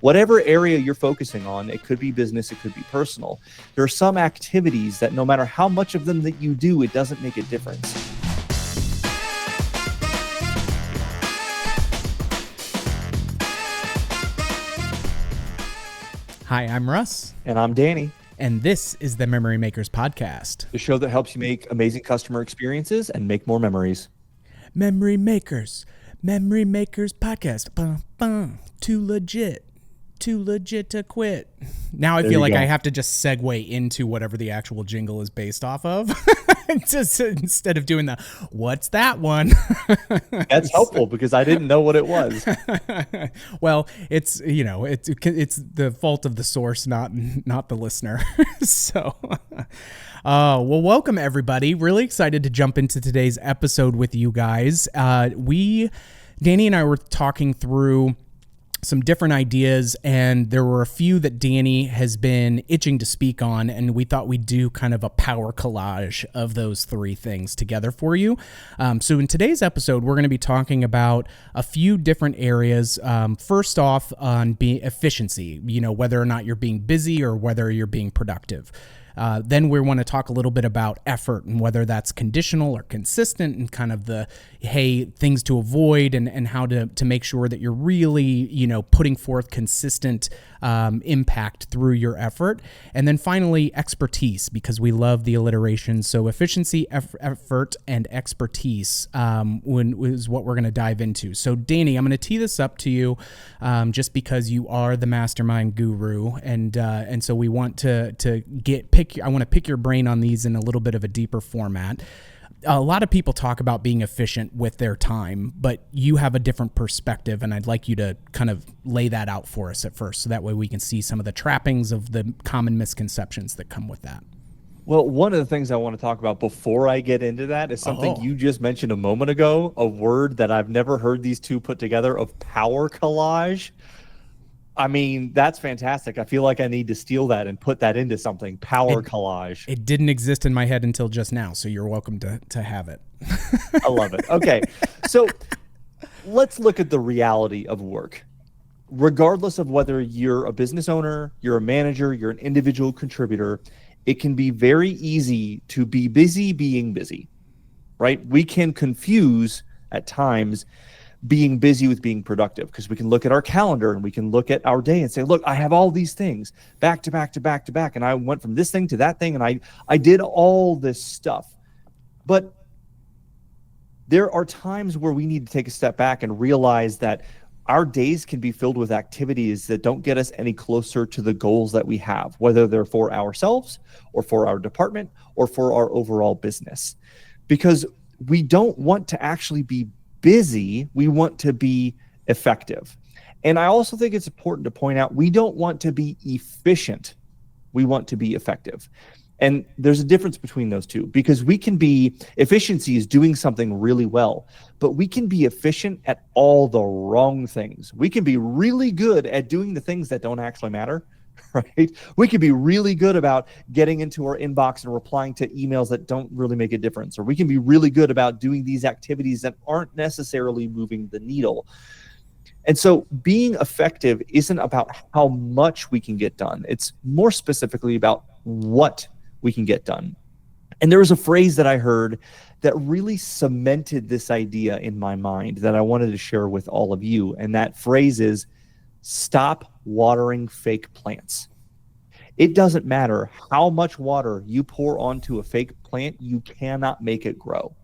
Whatever area you're focusing on, it could be business, it could be personal. There are some activities that no matter how much of them that you do, it doesn't make a difference. Hi, I'm Russ. And I'm Danny. And this is the Memory Makers Podcast, the show that helps you make amazing customer experiences and make more memories. Memory Makers Podcast. Bum, bum. Too legit to quit. Now I feel like I have to just segue into whatever the actual jingle is based off of. Just instead of doing the what's that one. That's helpful because I didn't know what it was. Well, it's it's the fault of the source, not the listener. So well, welcome everybody. Really excited to jump into today's episode with you guys. Danny and I were talking through some different ideas, and there were a few that Danny has been itching to speak on, and we thought we'd do kind of a power collage of those three things together for you. So in today's episode, we're going to be talking about a few different areas. First off, on efficiency, whether or not you're being busy or whether you're being productive. Then we want to talk a little bit about effort and whether that's conditional or consistent, and kind of the, things to avoid and how to make sure that you're really, putting forth consistent impact through your effort. And then finally, expertise, because we love the alliteration. So efficiency, effort, and expertise is what we're going to dive into. So Danny, I'm going to tee this up to you just because you are the mastermind guru. And so we want to I want to pick your brain on these in a little bit of a deeper format. A lot of people talk about being efficient with their time, but you have a different perspective, and I'd like you to kind of lay that out for us at first, so that way we can see some of the trappings of the common misconceptions that come with that. Well, one of the things I want to talk about before I get into that is something you just mentioned a moment ago, a word that I've never heard these two put together, of power collage. I mean, that's fantastic. I feel like I need to steal that and put that into something. Power collage. It didn't exist in my head until just now, so you're welcome to have it. I love it. Okay, so let's look at the reality of work. Regardless of whether you're a business owner, you're a manager, you're an individual contributor, it can be very easy to be busy being busy, right? We can confuse at times being busy with being productive, because we can look at our calendar and we can look at our day and say, look, I have all these things back to back to back to back, and I went from this thing to that thing, and I did all this stuff. But there are times where we need to take a step back and realize that our days can be filled with activities that don't get us any closer to the goals that we have, whether they're for ourselves or for our department or for our overall business. Because we don't want to actually be busy, we want to be effective. And I also think it's important to point out, we don't want to be efficient, we want to be effective. And there's a difference between those two, because efficiency is doing something really well, but we can be efficient at all the wrong things. We can be really good at doing the things that don't actually matter, right? We can be really good about getting into our inbox and replying to emails that don't really make a difference, or we can be really good about doing these activities that aren't necessarily moving the needle. And so being effective isn't about how much we can get done. It's more specifically about what we can get done. And there was a phrase that I heard that really cemented this idea in my mind that I wanted to share with all of you. And that phrase is, stop watering fake plants. It doesn't matter how much water you pour onto a fake plant, you cannot make it grow.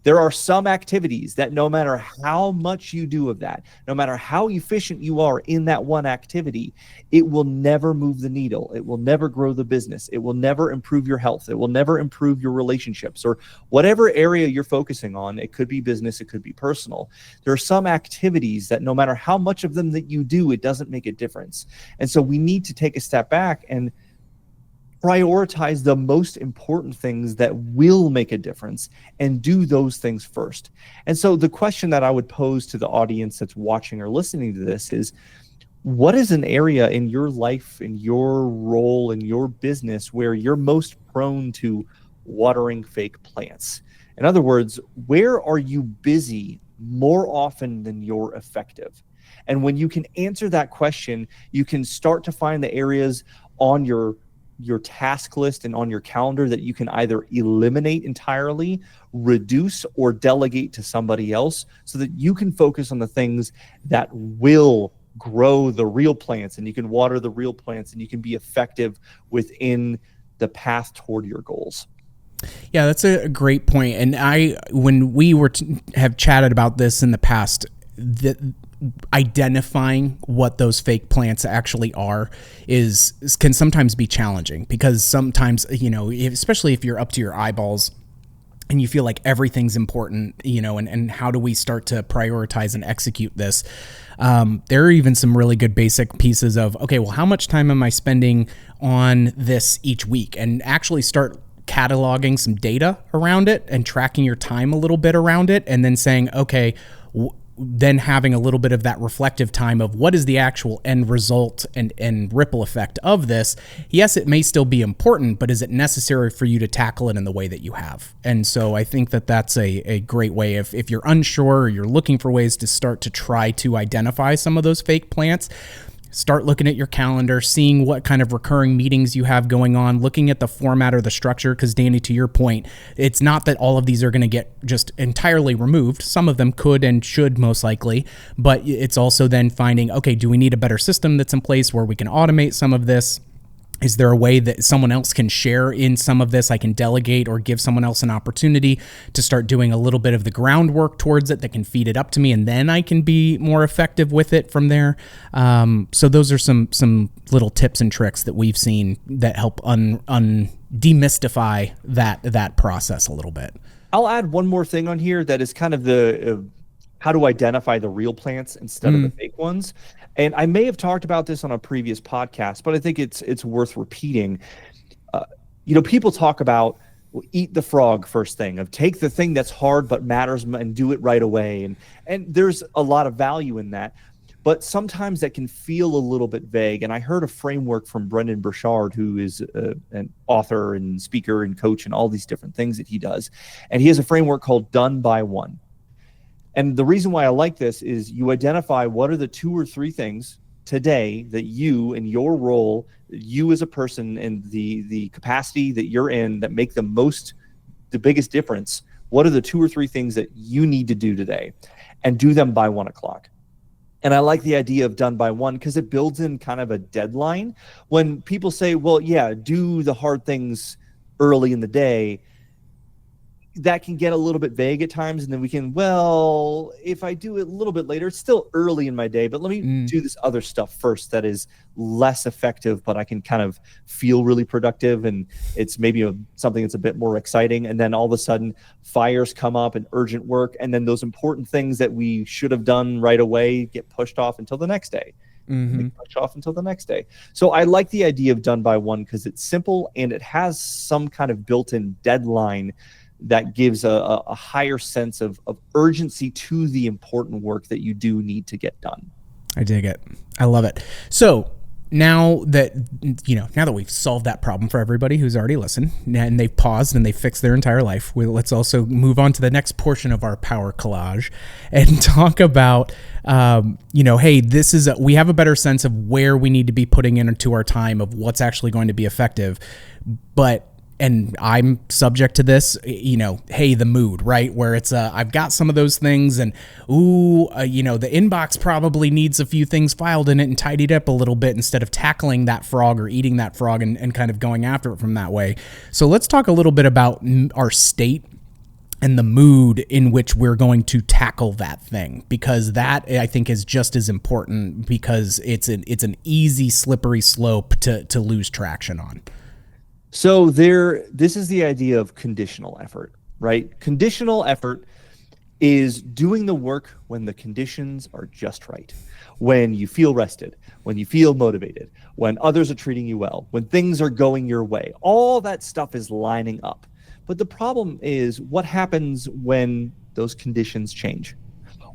There are some activities that no matter how much you do of that, no matter how efficient you are in that one activity, it will never move the needle. It will never grow the business. It will never improve your health. It will never improve your relationships, or whatever area you're focusing on. It could be business, it could be personal. There are some activities that no matter how much of them that you do, it doesn't make a difference. And so we need to take a step back and prioritize the most important things that will make a difference and do those things first. And so the question that I would pose to the audience that's watching or listening to this is, what is an area in your life, in your role, in your business where you're most prone to watering fake plants? In other words, where are you busy more often than you're effective? And when you can answer that question, you can start to find the areas on your task list and on your calendar that you can either eliminate entirely, reduce, or delegate to somebody else so that you can focus on the things that will grow the real plants, and you can water the real plants, and you can be effective within the path toward your goals. Yeah, that's a great point. And when we have chatted about this in the past, identifying what those fake plants actually are can sometimes be challenging, because sometimes, especially if you're up to your eyeballs and you feel like everything's important, and how do we start to prioritize and execute this? There are even some really good basic pieces of, okay, well, how much time am I spending on this each week? And actually start cataloging some data around it and tracking your time a little bit around it, and then saying, okay, then having a little bit of that reflective time of what is the actual end result and ripple effect of this. Yes, it may still be important, but is it necessary for you to tackle it in the way that you have? And so I think that that's a great way. If you're unsure or you're looking for ways to start to try to identify some of those fake plants, start looking at your calendar, seeing what kind of recurring meetings you have going on, looking at the format or the structure. Because Danny, to your point, it's not that all of these are going to get just entirely removed. Some of them could and should most likely, but it's also then finding, okay, do we need a better system that's in place where we can automate some of this? Is there a way that someone else can share in some of this? I can delegate or give someone else an opportunity to start doing a little bit of the groundwork towards it that can feed it up to me, and then I can be more effective with it from there. So those are some little tips and tricks that we've seen that help demystify that process a little bit. I'll add one more thing on here that is kind of the how to identify the real plants instead of the fake ones. And I may have talked about this on a previous podcast, but I think it's worth repeating. People talk about, well, eat the frog first thing, of take the thing that's hard but matters and do it right away. And there's a lot of value in that. But sometimes that can feel a little bit vague. And I heard a framework from Brendan Burchard, who is an author and speaker and coach and all these different things that he does. And he has a framework called Done by One. And the reason why I like this is you identify what are the 2 or 3 things today that you and your role, you as a person and the capacity that you're in that make the biggest difference. What are the 2 or 3 things that you need to do today, and do them by 1 o'clock? And I like the idea of done by 1 because it builds in kind of a deadline. When people say, well, yeah, do the hard things early in the day, that can get a little bit vague at times. And then we can, well, if I do it a little bit later, it's still early in my day, but let me do this other stuff first that is less effective, but I can kind of feel really productive. And it's maybe something that's a bit more exciting. And then all of a sudden fires come up and urgent work. And then those important things that we should have done right away get pushed off until the next day. So I like the idea of done by 1 because it's simple and it has some kind of built-in deadline that gives a higher sense of urgency to the important work that you do need to get done. I dig it. I love it. So now that we've solved that problem for everybody who's already listened and they've paused and they've fixed their entire life, let's also move on to the next portion of our power collage and talk about, hey, we have a better sense of where we need to be putting into our time, of what's actually going to be effective. And I'm subject to this, hey, the mood, right? Where it's, I've got some of those things and, the inbox probably needs a few things filed in it and tidied up a little bit instead of tackling that frog or eating that frog and kind of going after it from that way. So let's talk a little bit about our state and the mood in which we're going to tackle that thing, because that, I think, is just as important, because it's an easy, slippery slope to lose traction on. So this is the idea of conditional effort, right? Conditional effort is doing the work when the conditions are just right, when you feel rested, when you feel motivated, when others are treating you well, when things are going your way. All that stuff is lining up. But the problem is, what happens when those conditions change?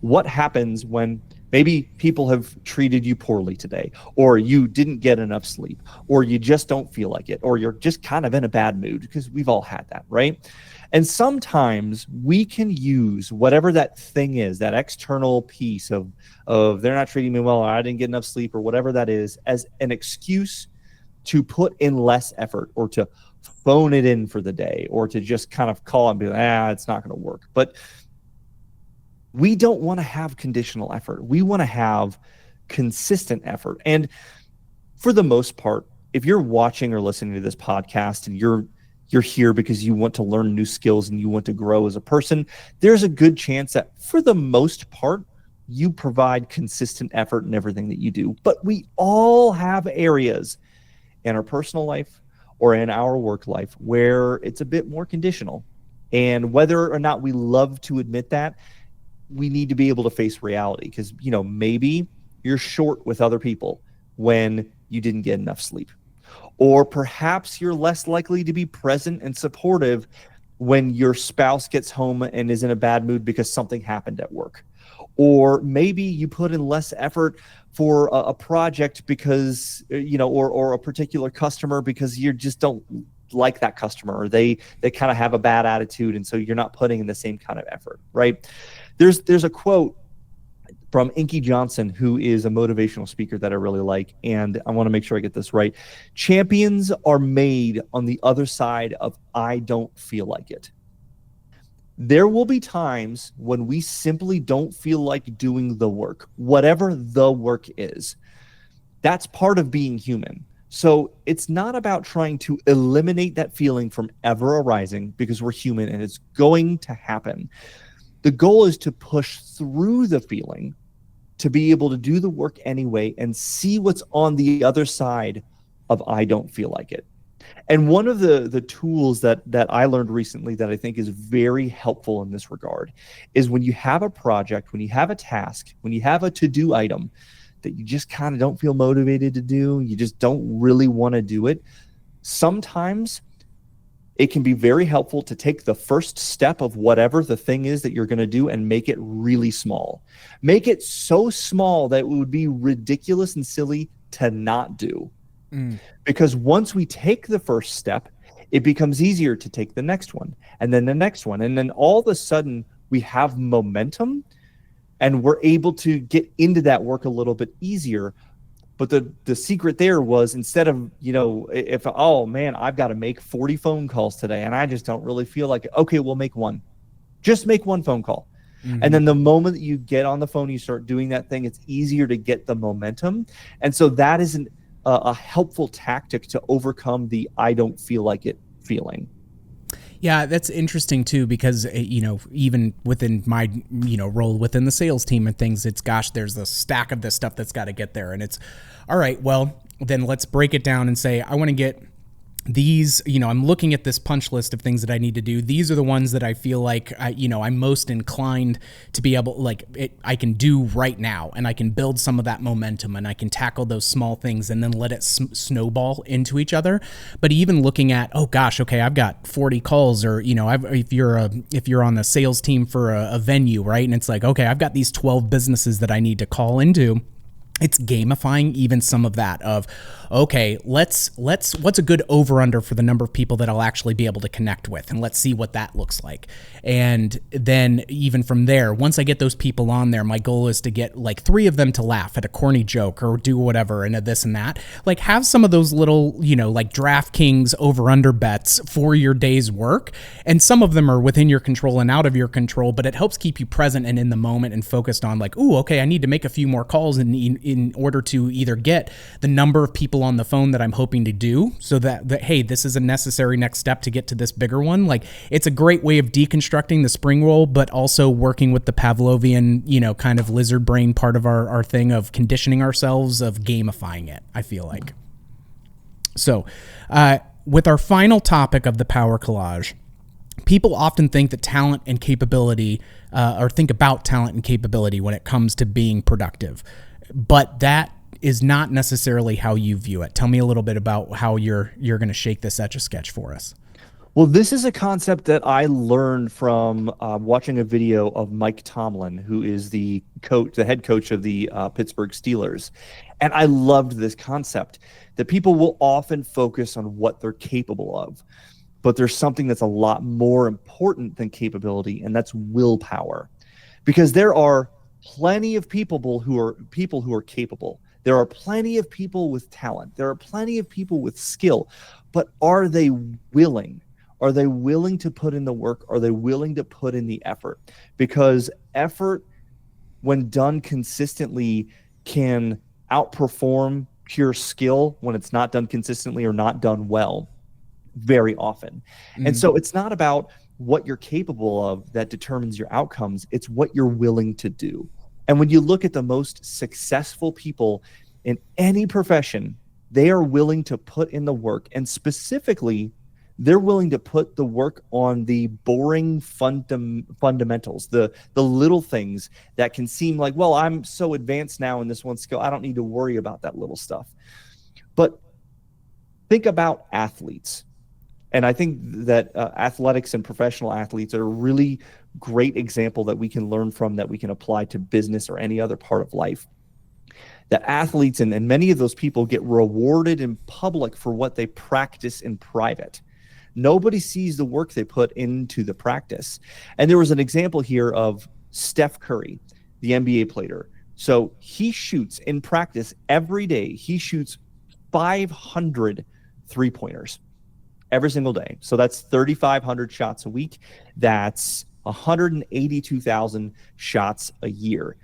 What happens when Maybe people have treated you poorly today, or you didn't get enough sleep, or you just don't feel like it, or you're just kind of in a bad mood, because we've all had that, right? And sometimes we can use whatever that thing is, that external piece of they're not treating me well, or I didn't get enough sleep, or whatever that is, as an excuse to put in less effort, or to phone it in for the day, or to just kind of call and be like, it's not going to work. But we don't want to have conditional effort. We want to have consistent effort. And for the most part, if you're watching or listening to this podcast and you're here because you want to learn new skills and you want to grow as a person, there's a good chance that for the most part, you provide consistent effort in everything that you do. But we all have areas in our personal life or in our work life where it's a bit more conditional. And whether or not we love to admit that, we need to be able to face reality, because, maybe you're short with other people when you didn't get enough sleep. Or perhaps you're less likely to be present and supportive when your spouse gets home and is in a bad mood because something happened at work. Or maybe you put in less effort for a project because, or a particular customer because you just don't like that customer, or they kind of have a bad attitude, and so you're not putting in the same kind of effort, right? There's a quote from Inky Johnson, who is a motivational speaker that I really like, and I want to make sure I get this right. Champions are made on the other side of I don't feel like it. There will be times when we simply don't feel like doing the work, whatever the work is. That's part of being human. So it's not about trying to eliminate that feeling from ever arising, because we're human and it's going to happen. The goal is to push through the feeling, to be able to do the work anyway and see what's on the other side of I don't feel like it. And one of the tools that I learned recently that I think is very helpful in this regard is when you have a project, when you have a task, when you have a to-do item that you just kind of don't feel motivated to do, you just don't really want to do it, sometimes it can be very helpful to take the first step of whatever the thing is that you're going to do and make it really small. Make it so small that it would be ridiculous and silly to not do. Because once we take the first step, it becomes easier to take the next one, and then the next one. And then all of a sudden we have momentum and we're able to get into that work a little bit easier. But the secret there was, instead of, if, oh man, I've got to make 40 phone calls today and I just don't really feel like it. Okay, we'll make one. Just make one phone call. And then the moment that you get on the phone, you start doing that thing, it's easier to get the momentum. And so that is a helpful tactic to overcome the I don't feel like it feeling. Yeah, that's interesting too, because, even within my, role within the sales team and things, it's, gosh, there's a stack of this stuff that's got to get there. And it's, all right, well, then let's break it down and say, I want to get these, I'm looking at this punch list of things that I need to do. These are the ones that I feel like, I'm most inclined to be able, I can do right now, and I can build some of that momentum, and I can tackle those small things and then let it snowball into each other. But even looking at, oh gosh, okay, I've got 40 calls, or, if you're on the sales team for a venue, right? And it's like, okay, I've got these 12 businesses that I need to call into. It's gamifying even some of that of, okay, what's a good over under for the number of people that I'll actually be able to connect with, and let's see what that looks like. And then even from there, once I get those people on there, my goal is to get like 3 of them to laugh at a corny joke or do whatever and a this and that. Like, have some of those little, like DraftKings over under bets for your day's work. And some of them are within your control and out of your control, but it helps keep you present and in the moment and focused on like, ooh, okay, I need to make a few more calls in order to either get the number of people on the phone that I'm hoping to do, so that hey, this is a necessary next step to get to this bigger one. Like, it's a great way of deconstructing the spring roll, but also working with the Pavlovian, kind of lizard brain part of our thing of conditioning ourselves, of gamifying it, I feel like. So, with our final topic of the power collage, people often think that talent and capability, or think about talent and capability when it comes to being productive. But that is not necessarily how you view it. Tell me a little bit about how you're going to shake this Etch-a-Sketch for us. Well, this is a concept that I learned from watching a video of Mike Tomlin, who is the coach, the head coach of the Pittsburgh Steelers. And I loved this concept that people will often focus on what they're capable of, but there's something that's a lot more important than capability, and that's willpower. Because there are plenty of people who are capable. There are plenty of people with talent. There are plenty of people with skill, but are they willing? Are they willing to put in the work? Are they willing to put in the effort? Because effort, when done consistently, can outperform pure skill when it's not done consistently or not done well very often. And so it's not about what you're capable of that determines your outcomes. It's what you're willing to do. And when you look at the most successful people in any profession, they are willing to put in the work, and specifically they're willing to put the work on the boring fundamentals, the little things that can seem like, well, I'm so advanced now in this one skill, I don't need to worry about that little stuff. But think about athletes. And I think that athletics and professional athletes are a really great example that we can learn from, that we can apply to business or any other part of life. That athletes and many of those people get rewarded in public for what they practice in private. Nobody sees the work they put into the practice. And there was an example here of Steph Curry, the NBA player. So he shoots in practice every day. He shoots 500 3-pointers every single day. So that's 3,500 shots a week. That's 182,000 shots a year.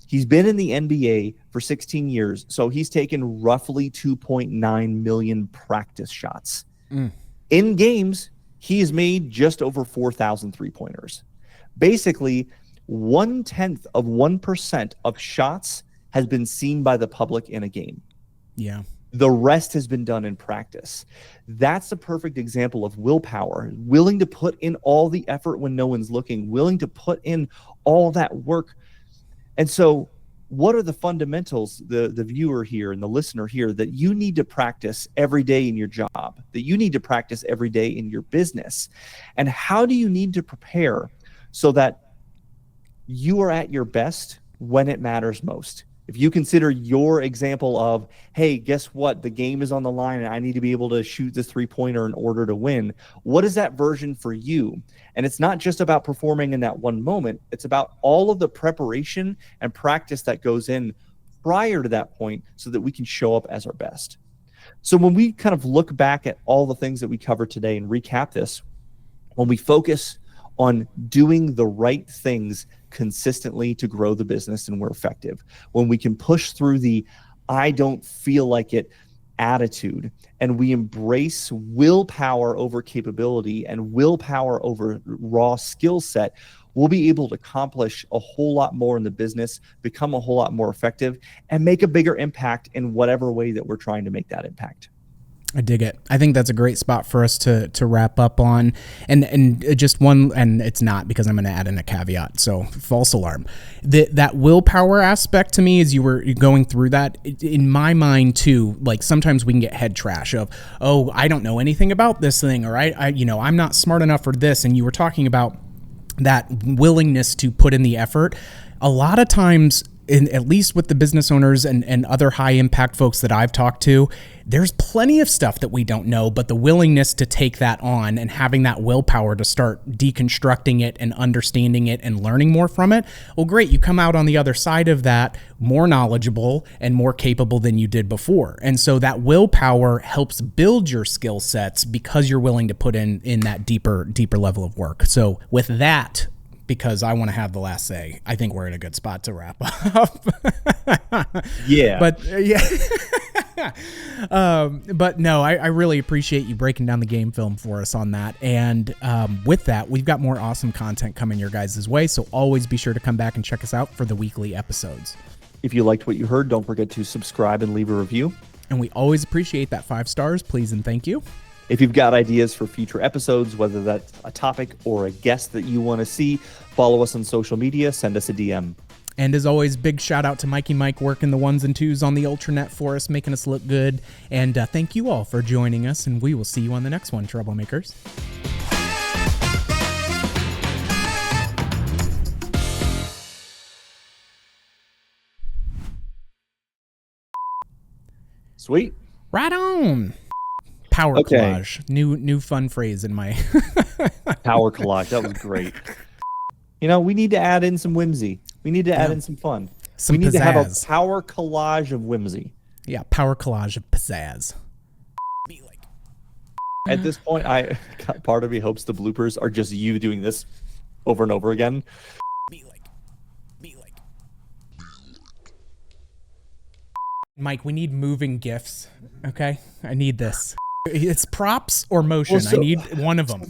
He's been in the NBA for 16 years, so he's taken roughly 2.9 million practice shots. In games, he has made just over 4,000 3-pointers. Basically, 0.1% of shots has been seen by the public in a game. Yeah. The rest has been done in practice. That's a perfect example of willpower, willing to put in all the effort when no one's looking, willing to put in all that work. And so what are the fundamentals, the viewer here and the listener here, that you need to practice every day in your job, that you need to practice every day in your business? And how do you need to prepare so that you are at your best when it matters most? If you consider your example of, hey, guess what? The game is on the line and I need to be able to shoot this 3-pointer in order to win. What is that version for you? And it's not just about performing in that one moment. It's about all of the preparation and practice that goes in prior to that point so that we can show up as our best. So when we kind of look back at all the things that we covered today and recap this, when we focus on doing the right things consistently to grow the business and we're effective, when we can push through the I don't feel like it attitude, and we embrace willpower over capability and willpower over raw skill set, we'll be able to accomplish a whole lot more in the business, become a whole lot more effective, and make a bigger impact in whatever way that we're trying to make that impact. I dig it. I think that's a great spot for us to wrap up on. And just one, and it's not, because I'm going to add in a caveat. So false alarm. That willpower aspect to me, as you were going through that, in my mind too, like sometimes we can get head trash of, oh, I don't know anything about this thing, or I'm not smart enough for this. And you were talking about that willingness to put in the effort. A lot of times, at least with the business owners and other high impact folks that I've talked to, there's plenty of stuff that we don't know, but the willingness to take that on and having that willpower to start deconstructing it and understanding it and learning more from it. Well, great. You come out on the other side of that more knowledgeable and more capable than you did before. And so that willpower helps build your skill sets because you're willing to put in that deeper level of work. So with that, because I want to have the last say, I think we're in a good spot to wrap up. Yeah. But but no, I really appreciate you breaking down the game film for us on that. And with that, we've got more awesome content coming your guys' way. So always be sure to come back and check us out for the weekly episodes. If you liked what you heard, don't forget to subscribe and leave a review. And we always appreciate that 5 stars. Please and thank you. If you've got ideas for future episodes, whether that's a topic or a guest that you want to see, follow us on social media, send us a DM. And as always, big shout out to Mikey Mike working the 1s and 2s on the Ultranet for us, making us look good. And thank you all for joining us, and we will see you on the next one, Troublemakers. Sweet. Right on. Power Okay. collage. New fun phrase in my Power collage. That was great. You know, we need to add in some whimsy. We need to add in some fun. Some we need to have a pizzazz. power collage of whimsy. Yeah, power collage of pizzazz. At this point, part of me hopes the bloopers are just you doing this over and over again. Mike, we need moving GIFs. Okay, I need this. It's props or motion. Well, so- I need one of them.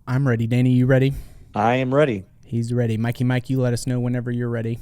I'm ready. Danny, you ready? I am ready. He's ready. Mikey, Mike, you let us know whenever you're ready.